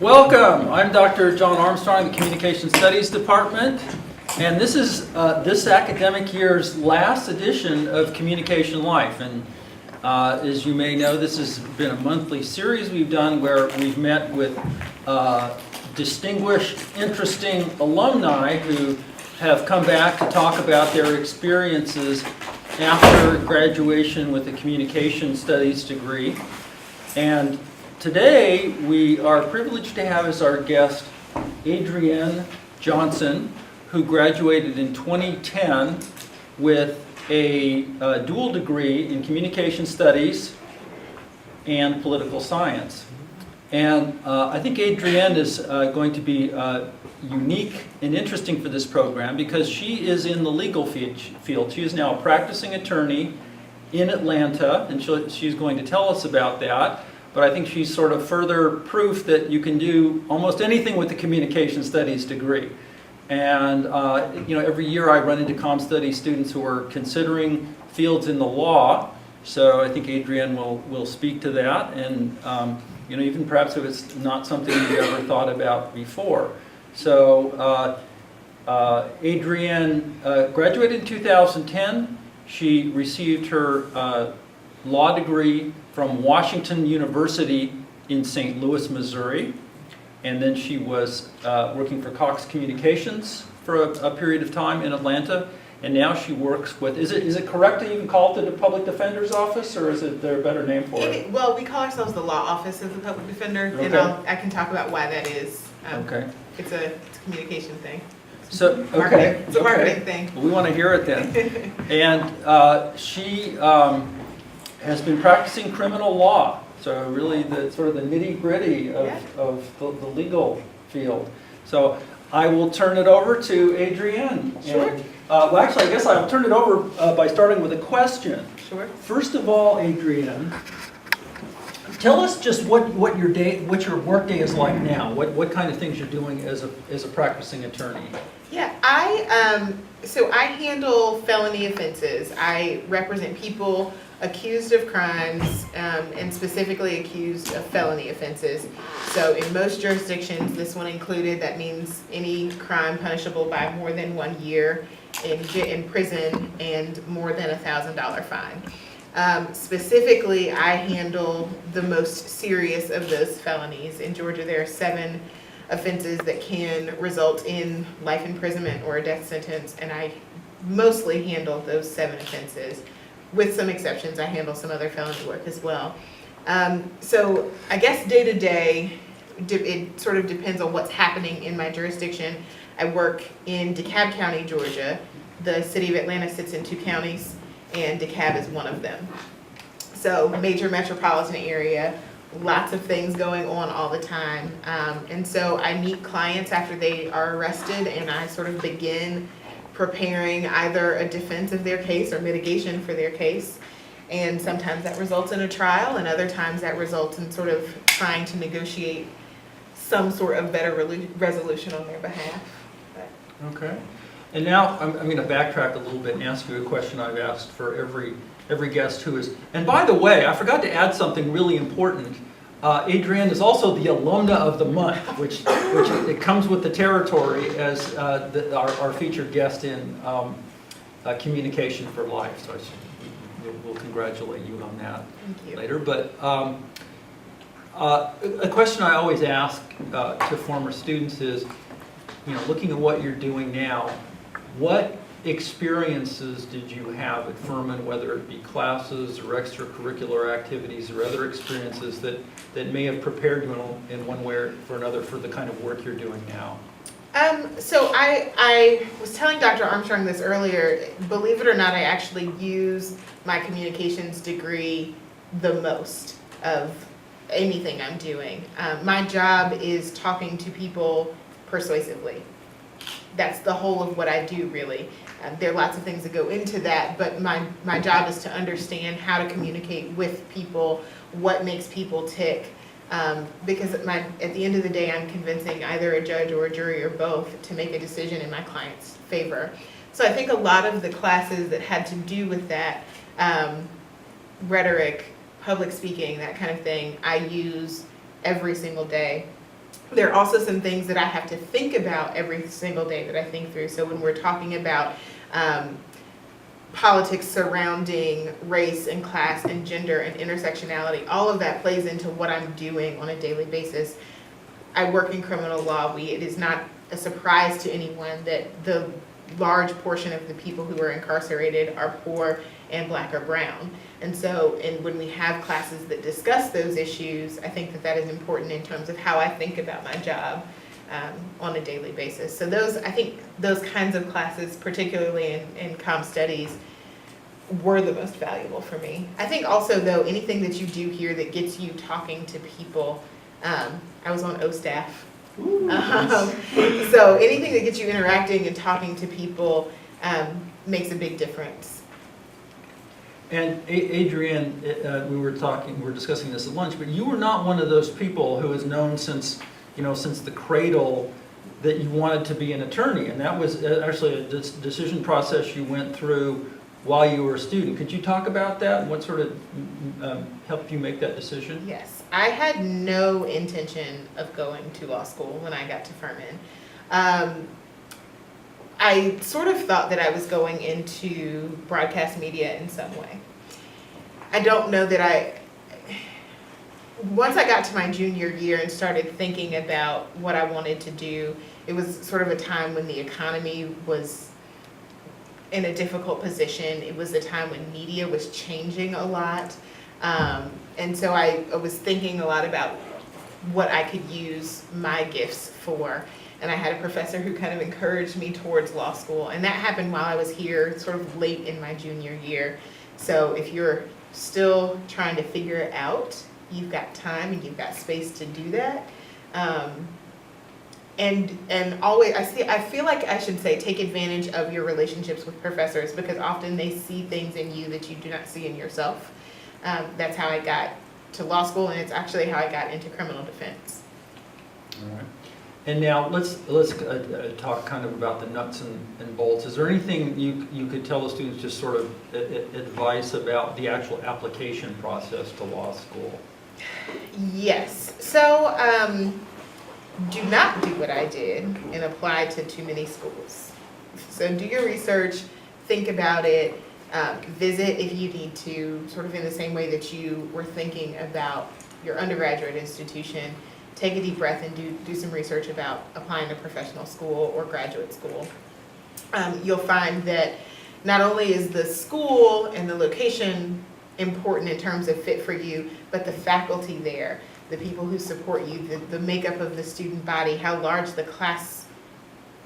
Welcome. I'm Dr. John Armstrong, the Communication Studies Department, and this is this academic year's last edition of Communication Life. And as you may know, this has been a monthly series we've done where we've met with distinguished, interesting alumni who have come back to talk about their experiences after graduation with a Communication Studies degree. And today, we are privileged to have as our guest Adrienne Johnson, who graduated in 2010 with a dual degree in Communication Studies and Political Science. And I think Adrienne is going to be unique and interesting for this program because she is in the legal field. She is now a practicing attorney in Atlanta, and she's going to tell us about that. But I think she's sort of further proof that you can do almost anything with the Communication Studies degree. And every year I run into Comm Studies students who are considering fields in the law. So I think Adrienne will speak to that, and even perhaps if it's not something you've ever thought about before. So Adrienne graduated in 2010. She received her law degree from Washington University in St. Louis, Missouri. And then she was working for Cox Communications for a period of time in Atlanta. And now she works with, is it correct to even call it the Public Defender's Office, or is there a better name for it? Well, we call ourselves the Law Office of the Public Defender, okay. And I can talk about why that is. Okay. It's a communication thing. So, okay. It's a marketing thing. Well, we want to hear it then. And she has been practicing criminal law. So really the sort of the nitty-gritty of the legal field. So I will turn it over to Adrienne. Sure. And, well, actually, I guess I'll turn it over by starting with a question. Sure. First of all, Adrienne, tell us just what your work day is like now. What kind of things you're doing as a practicing attorney. Yeah, so I handle felony offenses. I represent people accused of crimes and specifically accused of felony offenses. So in most jurisdictions, this one included, that means any crime punishable by more than 1 year in prison and more than $1,000 fine. Specifically, I handle the most serious of those felonies. In Georgia, there are 7 offenses that can result in life imprisonment or a death sentence, and I mostly handle those 7 offenses. With some exceptions, I handle some other felony work as well. So I guess day to day, it sort of depends on what's happening in my jurisdiction. I work in DeKalb County, Georgia. The city of Atlanta sits in 2 counties, and DeKalb is one of them. So major metropolitan area, lots of things going on all the time. And so I meet clients after they are arrested, and I sort of begin preparing either a defense of their case or mitigation for their case. And sometimes that results in a trial, and other times that results in sort of trying to negotiate some sort of better resolution on their behalf. Okay. And now I'm going to backtrack a little bit and ask you a question I've asked for every guest who is. And by the way, I forgot to add something really important. Adrienne is also the Alumna of the Month, which it comes with the territory as our featured guest in Communication for Life. So we'll congratulate you on that. Thank you. Later. But a question I always ask to former students is, looking at what you're doing now, what experiences did you have at Furman, whether it be classes or extracurricular activities or other experiences that may have prepared you in one way or for another for the kind of work you're doing now? So I was telling Dr. Armstrong this earlier. Believe it or not, I actually use my communications degree the most of anything I'm doing. My job is talking to people persuasively. That's the whole of what I do, really. There are lots of things that go into that, but my job is to understand how to communicate with people, what makes people tick, because at the end of the day, I'm convincing either a judge or a jury or both to make a decision in my client's favor. So I think a lot of the classes that had to do with that, rhetoric, public speaking, that kind of thing, I use every single day there are also some things that I have to think about every single day that I think through. So when we're talking about politics surrounding race and class and gender and intersectionality, all of that plays into what I'm doing on a daily basis. I work in criminal law. It is not a surprise to anyone that the large portion of the people who are incarcerated are poor and Black or brown. And so, when we have classes that discuss those issues, I think that that is important in terms of how I think about my job on a daily basis. So I think those kinds of classes, particularly in comm studies, were the most valuable for me. I think also, though, anything that you do here that gets you talking to people, I was on O staff. So anything that gets you interacting and talking to people makes a big difference. And Adrienne, we were discussing this at lunch, but you were not one of those people who has known since the cradle that you wanted to be an attorney, and that was actually a decision process you went through while you were a student. Could you talk about that and what sort of helped you make that decision? Yes, I had no intention of going to law school when I got to Furman. I sort of thought that I was going into broadcast media in some way. I don't know that once I got to my junior year and started thinking about what I wanted to do, it was sort of a time when the economy was in a difficult position. It was a time when media was changing a lot. And so I was thinking a lot about what I could use my gifts for. And I had a professor who kind of encouraged me towards law school. And that happened while I was here, sort of late in my junior year. So if you're still trying to figure it out, you've got time and you've got space to do that. And always, I feel like I should say, take advantage of your relationships with professors, because often they see things in you that you do not see in yourself. That's how I got to law school, and it's actually how I got into criminal defense. All right. And now let's talk kind of about the nuts and bolts. Is there anything you could tell the students, just sort of advice about the actual application process to law school? Yes. So do not do what I did and apply to too many schools. So do your research, think about it, visit if you need to, sort of in the same way that you were thinking about your undergraduate institution. Take a deep breath and do some research about applying to professional school or graduate school. You'll find that not only is the school and the location important in terms of fit for you, but the faculty there, the people who support you, the makeup of the student body, how large the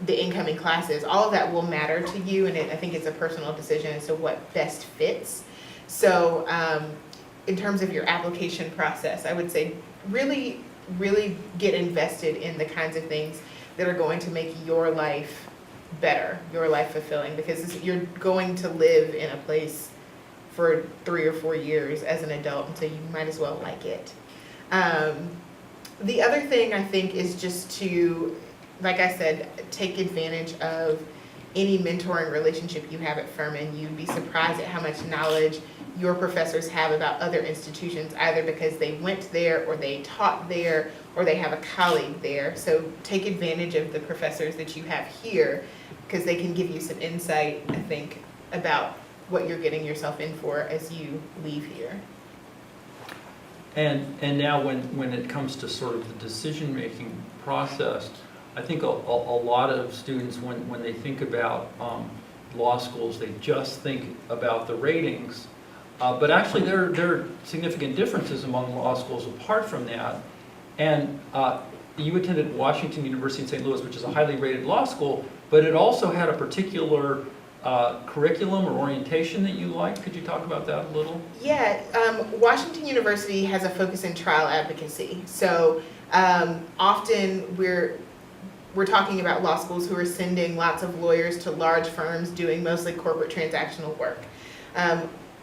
incoming class is, all of that will matter to you, and I think it's a personal decision as to what best fits. So in terms of your application process, I would say really get invested in the kinds of things that are going to make your life better, your life fulfilling, because you're going to live in a place for 3 or 4 years as an adult, and so you might as well like it. The other thing I think is just to, like I said, take advantage of any mentoring relationship you have at Furman. You'd be surprised at how much knowledge your professors have about other institutions, either because they went there or they taught there or they have a colleague there. So take advantage of the professors that you have here, because they can give you some insight, I think, about what you're getting yourself in for as you leave here. And now when it comes to sort of the decision-making process, I think a lot of students, when they think about law schools, they just think about the ratings. But actually there are significant differences among law schools apart from that. And you attended Washington University in St. Louis, which is a highly rated law school, but it also had a particular curriculum or orientation that you liked. Could you talk about that a little? Yeah, Washington University has a focus in trial advocacy. So often we're talking about law schools who are sending lots of lawyers to large firms doing mostly corporate transactional work.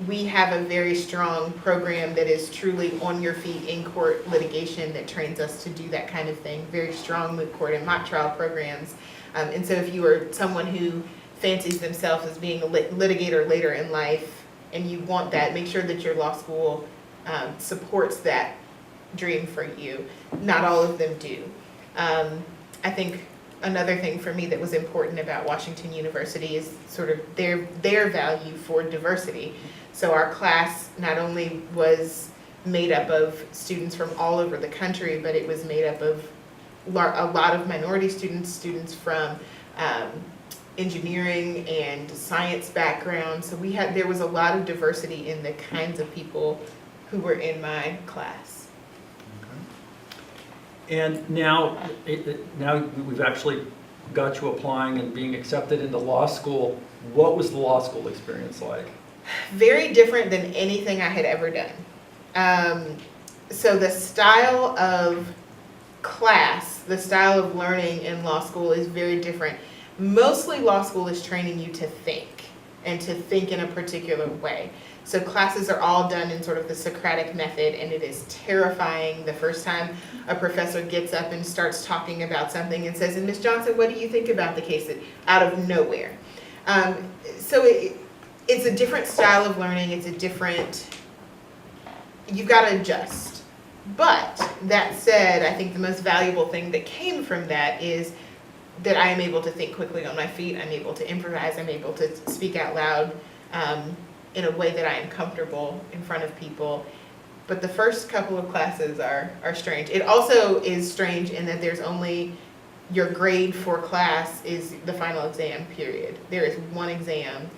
We have a very strong program that is truly on your feet in court litigation that trains us to do that kind of thing, very strong moot court and mock trial programs. And so if you are someone who fancies themselves as being a litigator later in life and you want that, make sure that your law school supports that dream for you. Not all of them do. I think another thing for me that was important about Washington University is sort of their value for diversity. So our class not only was made up of students from all over the country, but it was made up of a lot of minority students, students from engineering and science backgrounds. So there was a lot of diversity in the kinds of people who were in my class. And now we've actually got you applying and being accepted into law school. What was the law school experience like? Very different than anything I had ever done. So the style of class, the style of learning in law school is very different. Mostly law school is training you to think, and to think in a particular way. So classes are all done in sort of the Socratic method, and it is terrifying the first time a professor gets up and starts talking about something and says, and Ms. Johnson, what do you think about the case? Out of nowhere. So it's a different style of learning. It's a different, you've got to adjust. But that said, I think the most valuable thing that came from that is that I am able to think quickly on my feet. I'm able to improvise. I'm able to speak out loud in a way that I am comfortable in front of people. But the first couple of classes are strange. It also is strange in that there's only, your grade for class is the final exam period. There is one exam.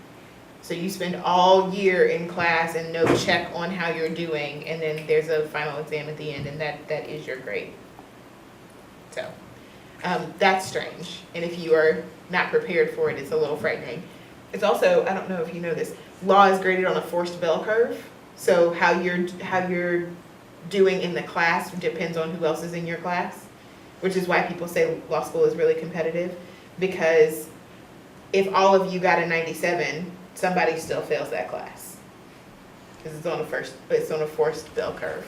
So you spend all year in class and no check on how you're doing, and then there's a final exam at the end, and that is your grade. So that's strange. And if you are not prepared for it, it's a little frightening. It's also, I don't know if you know this, law is graded on a forced bell curve. So how you're doing in the class depends on who else is in your class, which is why people say law school is really competitive, because if all of you got a 97, somebody still fails that class because it's on a forced bell curve.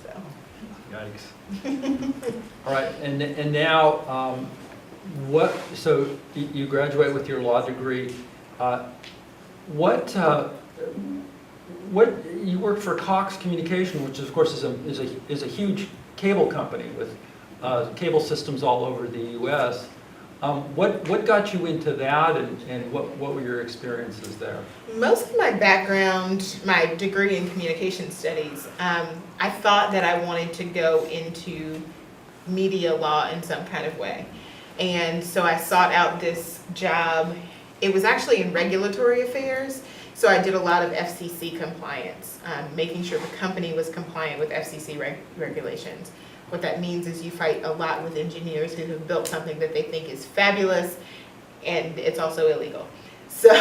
So. Yikes. All right, and now, so you graduate with your law degree. What you worked for Cox Communication, which of course is a huge cable company with cable systems all over the U.S. What got you into that, and what were your experiences there? Most of my background, my degree in communication studies, I thought that I wanted to go into media law in some kind of way. And so I sought out this job. It was actually in regulatory affairs. So I did a lot of FCC compliance, making sure the company was compliant with FCC regulations. What that means is you fight a lot with engineers who have built something that they think is fabulous, and it's also illegal. So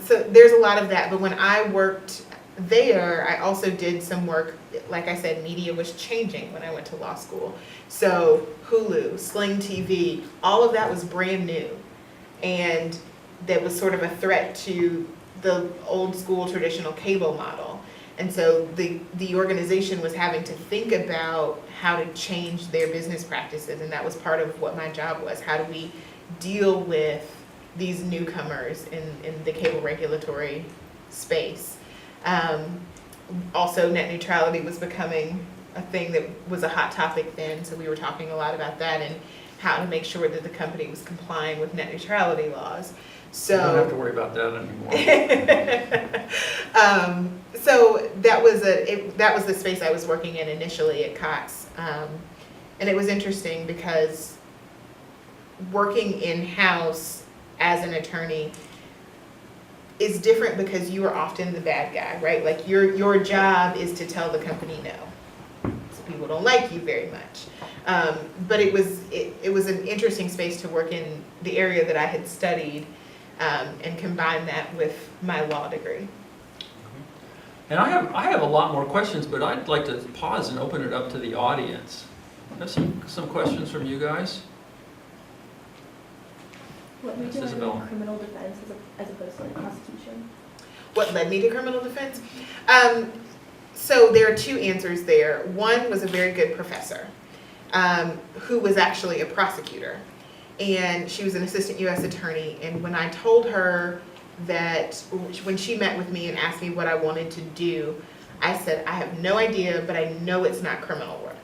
there's a lot of that. But when I worked there, I also did some work. Like I said, media was changing when I went to law school. So Hulu, Sling TV, all of that was brand new, and that was sort of a threat to the old school traditional cable model. And so the organization was having to think about how to change their business practices, and that was part of what my job was. How do we deal with these newcomers in the cable regulatory space? Also, net neutrality was becoming a thing that was a hot topic then, so we were talking a lot about that and how to make sure that the company was complying with net neutrality laws. So you don't have to worry about that anymore. So that was the space I was working in initially at Cox, and it was interesting because working in-house as an attorney is different because you are often the bad guy, right? Like your job is to tell the company no. So people don't like you very much, but it was an interesting space to work in the area that I had studied. And combine that with my law degree. And I have a lot more questions, but I'd like to pause and open it up to the audience. I have some questions from you guys. What made you want to do criminal defense as opposed to like prosecution? What led me to criminal defense? So there are two answers there. One was a very good professor who was actually a prosecutor. And she was an assistant U.S. attorney. And when I told her that, when she met with me and asked me what I wanted to do, I said, I have no idea, but I know it's not criminal work.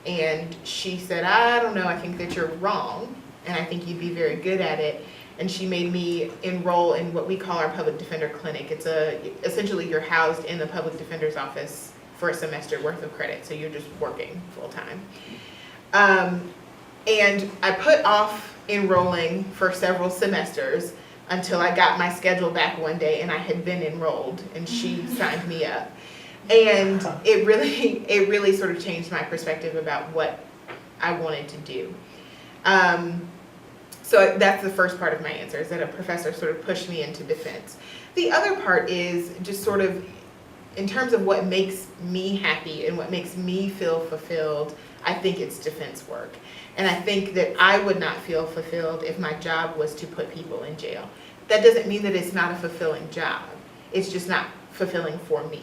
And she said, I don't know, I think that you're wrong, and I think you'd be very good at it. And she made me enroll in what we call our public defender clinic. It's essentially you're housed in the public defender's office for a semester worth of credit, so you're just working full time. And I put off enrolling for several semesters until I got my schedule back one day and I had been enrolled, and she signed me up. And it really sort of changed my perspective about what I wanted to do. So that's the first part of my answer, is that a professor sort of pushed me into defense. The other part is just sort of in terms of what makes me happy and what makes me feel fulfilled. I think it's defense work. And I think that I would not feel fulfilled if my job was to put people in jail. That doesn't mean that it's not a fulfilling job. It's just not fulfilling for me.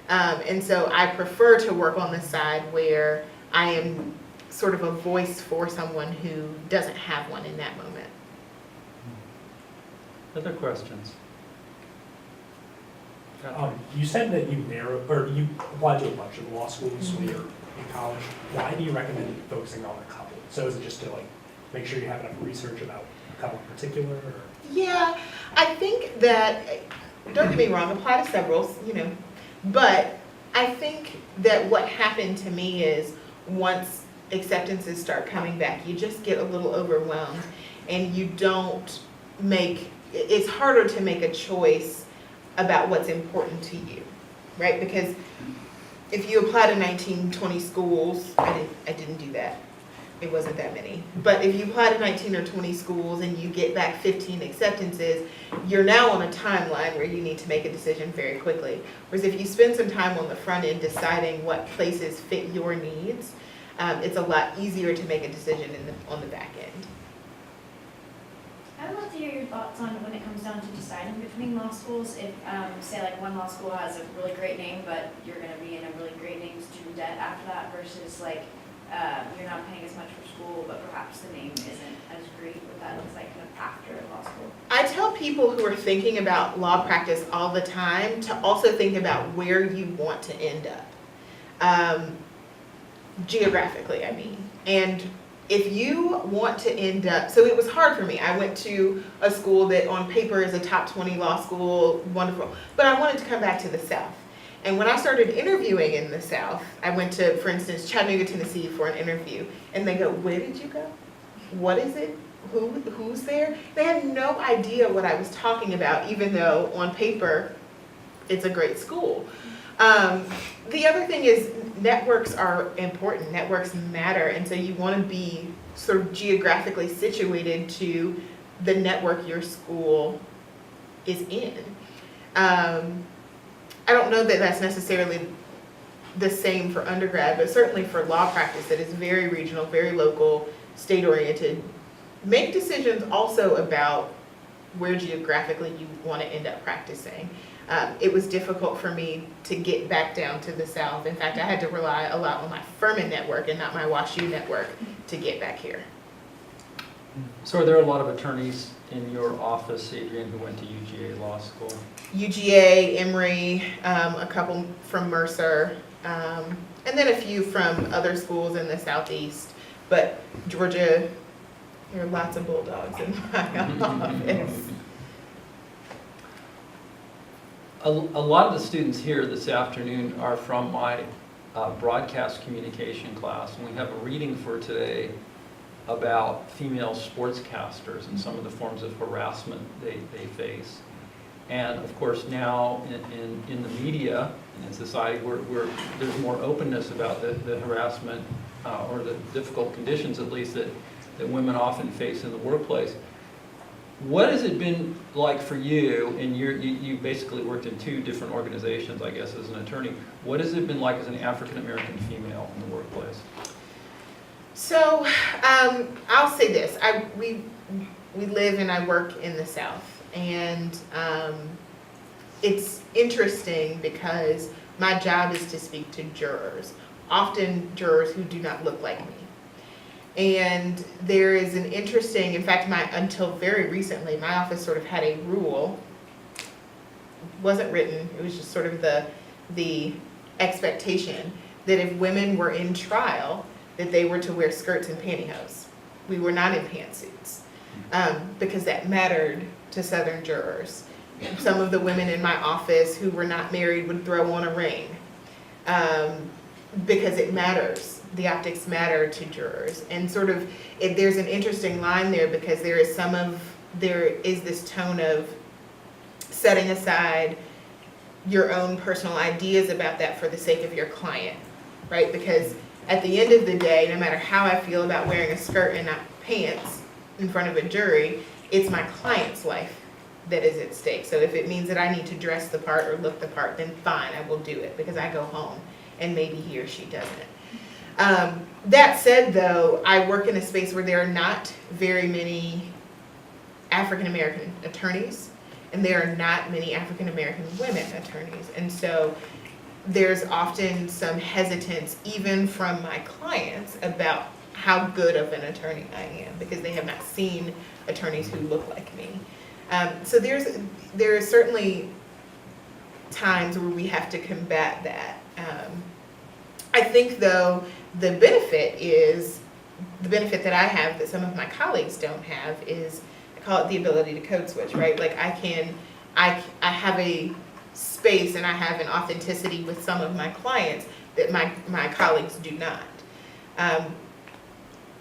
And so I prefer to work on the side where I am sort of a voice for someone who doesn't have one in that moment. Other questions? You said that you applied to a bunch of law schools when you're in college. Why do you recommend focusing on a couple? So is it just to make sure you have enough research about a couple in particular? Or? Yeah, I think that, don't get me wrong, apply to several, but I think that what happened to me is once acceptances start coming back, you just get a little overwhelmed, and it's harder to make a choice about what's important to you, right? Because if you apply to 19, 20 schools, I didn't do that. It wasn't that many. But if you apply to 19 or 20 schools and you get back 15 acceptances, you're now on a timeline where you need to make a decision very quickly. Whereas if you spend some time on the front end deciding what places fit your needs, it's a lot easier to make a decision on the back end. I would love to hear your thoughts on when it comes down to deciding between law schools. If, say, like one law school has a really great name, but you're going to be in a really great name student debt after that, versus you're not paying as much for school, but perhaps the name isn't as great, what that looks like kind of after law school. I tell people who are thinking about law practice all the time to also think about where you want to end up. Geographically, I mean. And if you want to end up, so it was hard for me. I went to a school that on paper is a top 20 law school, wonderful, but I wanted to come back to the South. And when I started interviewing in the South, I went to, for instance, Chattanooga, Tennessee for an interview, and they go, where did you go? What is it? Who's there? They had no idea what I was talking about, even though on paper it's a great school. The other thing is networks are important. Networks matter, and so you want to be sort of geographically situated to the network your school is in. I don't know that that's necessarily the same for undergrad, but certainly for law practice that is very regional, very local, state-oriented. Make decisions also about where geographically you want to end up practicing. It was difficult for me to get back down to the South. In fact, I had to rely a lot on my Furman network and not my WashU network to get back here. So are there a lot of attorneys in your office, Adrienne, who went to UGA Law School? UGA, Emory, a couple from Mercer, and then a few from other schools in the Southeast. But Georgia, there are lots of Bulldogs in my office. A lot of the students here this afternoon are from my broadcast communication class, and we have a reading for today about female sportscasters and some of the forms of harassment they face. And of course now in the media and in society, there's more openness about the harassment or the difficult conditions, at least, that women often face in the workplace. What has it been like for you, and you basically worked in two different organizations, I guess, as an attorney. What has it been like as an African-American female in the workplace? So I'll say this, we live and I work in the South, and it's interesting because my job is to speak to jurors, often jurors who do not look like me. And there is an interesting, in fact, until very recently, my office sort of had a rule, wasn't written, it was just sort of the expectation that if women were in trial, that they were to wear skirts and pantyhose. We were not in pantsuits, because that mattered to Southern jurors. Some of the women in my office who were not married would throw on a ring, because it matters. The optics matter to jurors. And sort of, there's an interesting line there, because there is this tone of setting aside your own personal ideas about that for the sake of your client, right? Because at the end of the day, no matter how I feel about wearing a skirt and not pants in front of a jury, it's my client's life that is at stake. So if it means that I need to dress the part or look the part, then fine, I will do it, because I go home and maybe he or she doesn't. That said, though, I work in a space where there are not very many African American attorneys, and there are not many African American women attorneys. And so there's often some hesitance, even from my clients, about how good of an attorney I am, because they have not seen attorneys who look like me. So there are certainly times where we have to combat that. I think, though, the benefit that I have that some of my colleagues don't have is, I call it the ability to code switch, right? Like I have a space and I have an authenticity with some of my clients that my colleagues do not.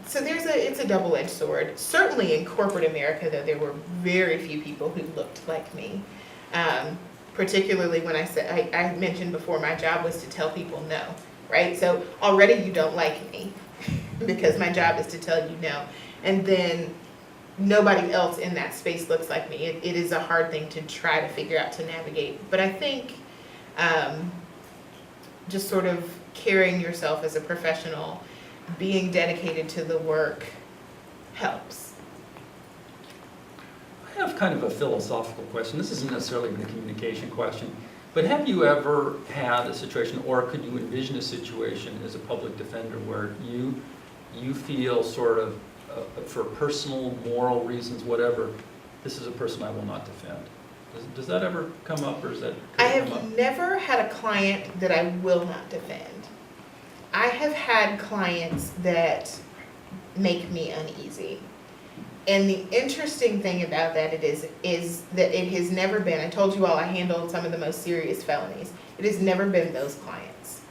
So it's a double-edged sword. Certainly in corporate America, though, there were very few people who looked like me. Particularly when I mentioned before, my job was to tell people no, right? So already you don't like me because my job is to tell you no. And then nobody else in that space looks like me. It is a hard thing to try to figure out to navigate. But I think just sort of carrying yourself as a professional, being dedicated to the work helps. I have kind of a philosophical question. This isn't necessarily a communication question, but have you ever had a situation, or could you envision a situation as a public defender where you feel sort of, for personal, moral reasons, whatever, this is a person I will not defend? Does that ever come up, or is that? I have never had a client that I will not defend. I have had clients that make me uneasy. And the interesting thing about that is that it has never been, I told you all I handled some of the most serious felonies. It has never been those clients.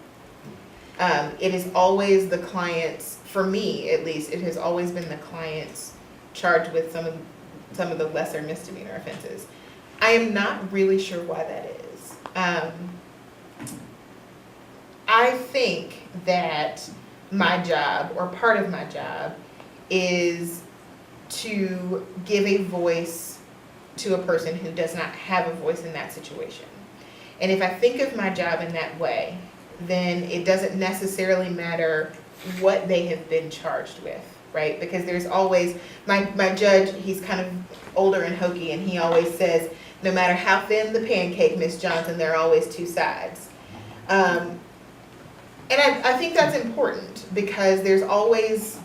It is always the clients, for me at least, it has always been the clients charged with some of the lesser misdemeanor offenses. I am not really sure why that is. I think that my job, or part of my job, is to give a voice to a person who does not have a voice in that situation. And if I think of my job in that way, then it doesn't necessarily matter what they have been charged with, right? Because there's always, my judge, he's kind of older and hokey, and he always says, no matter how thin the pancake, Miss Johnson, there are always two sides. And I think that's important, because there's always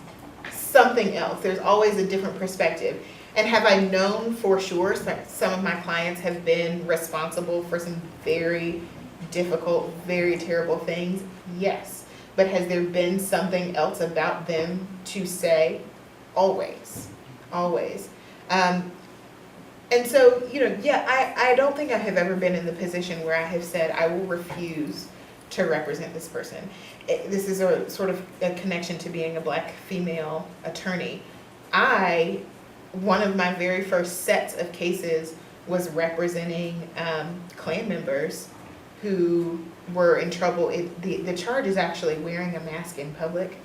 something else. There's always a different perspective. And have I known for sure that some of my clients have been responsible for some very difficult, very terrible things? Yes. But has there been something else about them to say? Always. Always. And so, I don't think I have ever been in the position where I have said, I will refuse to represent this person. This is a sort of a connection to being a Black female attorney. One of my very first sets of cases was representing Klan members who were in trouble. The charge is actually wearing a mask in public.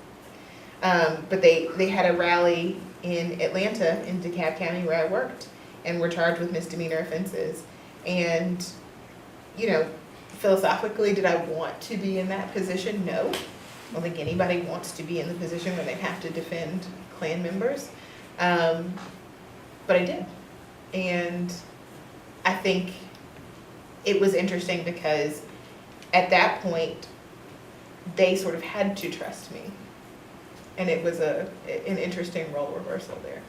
But they had a rally in Atlanta, in DeKalb County, where I worked, and were charged with misdemeanor offenses. And, philosophically, did I want to be in that position? No. I don't think anybody wants to be in the position where they have to defend Klan members. But I did. And I think it was interesting because at that point, they sort of had to trust me. And it was an interesting role reversal there.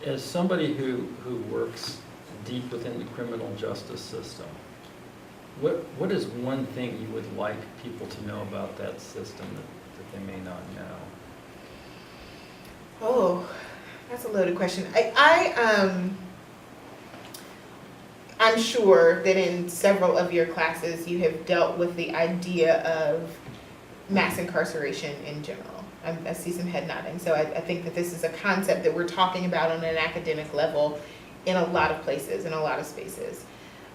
As somebody who works deep within the criminal justice system, What is one thing you would like people to know about that system that they may not know? Oh, that's a loaded question. I'm sure that in several of your classes, you have dealt with the idea of mass incarceration in general. I see some head nodding. So I think that this is a concept that we're talking about on an academic level in a lot of places, in a lot of spaces.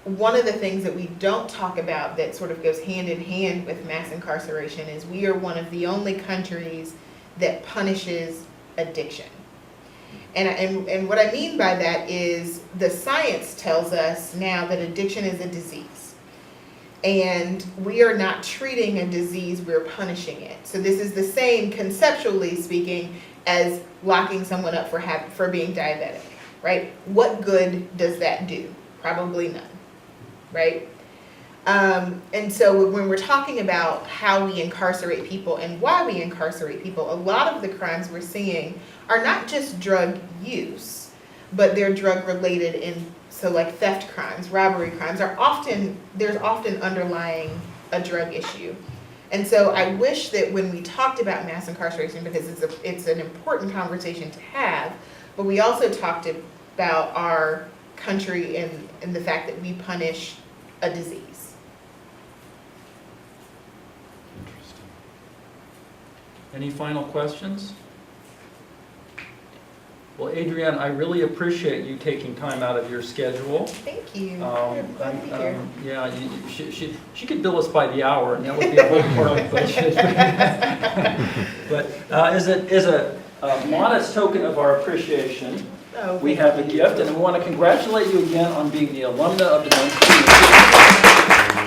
One of the things that we don't talk about that sort of goes hand in hand with mass incarceration is we are one of the only countries that punishes addiction. And what I mean by that is the science tells us now that addiction is a disease. And we are not treating a disease, we're punishing it. So this is the same, conceptually speaking, as locking someone up for being diabetic, right? What good does that do? Probably none, right? And so when we're talking about how we incarcerate people and why we incarcerate people, a lot of the crimes we're seeing are not just drug use, but they're drug related so like theft crimes, robbery crimes there's often underlying a drug issue. And so I wish that when we talked about mass incarceration, because it's an important conversation to have, but we also talked about our country and the fact that we punish a disease. Interesting. Any final questions? Well, Adrienne, I really appreciate you taking time out of your schedule. Thank you. I'm glad to be here. Yeah, she could bill us by the hour, and that would be a whole department budget. But as a modest token of our appreciation, we have a gift, and we want to congratulate you again on being the alumna of the 19th.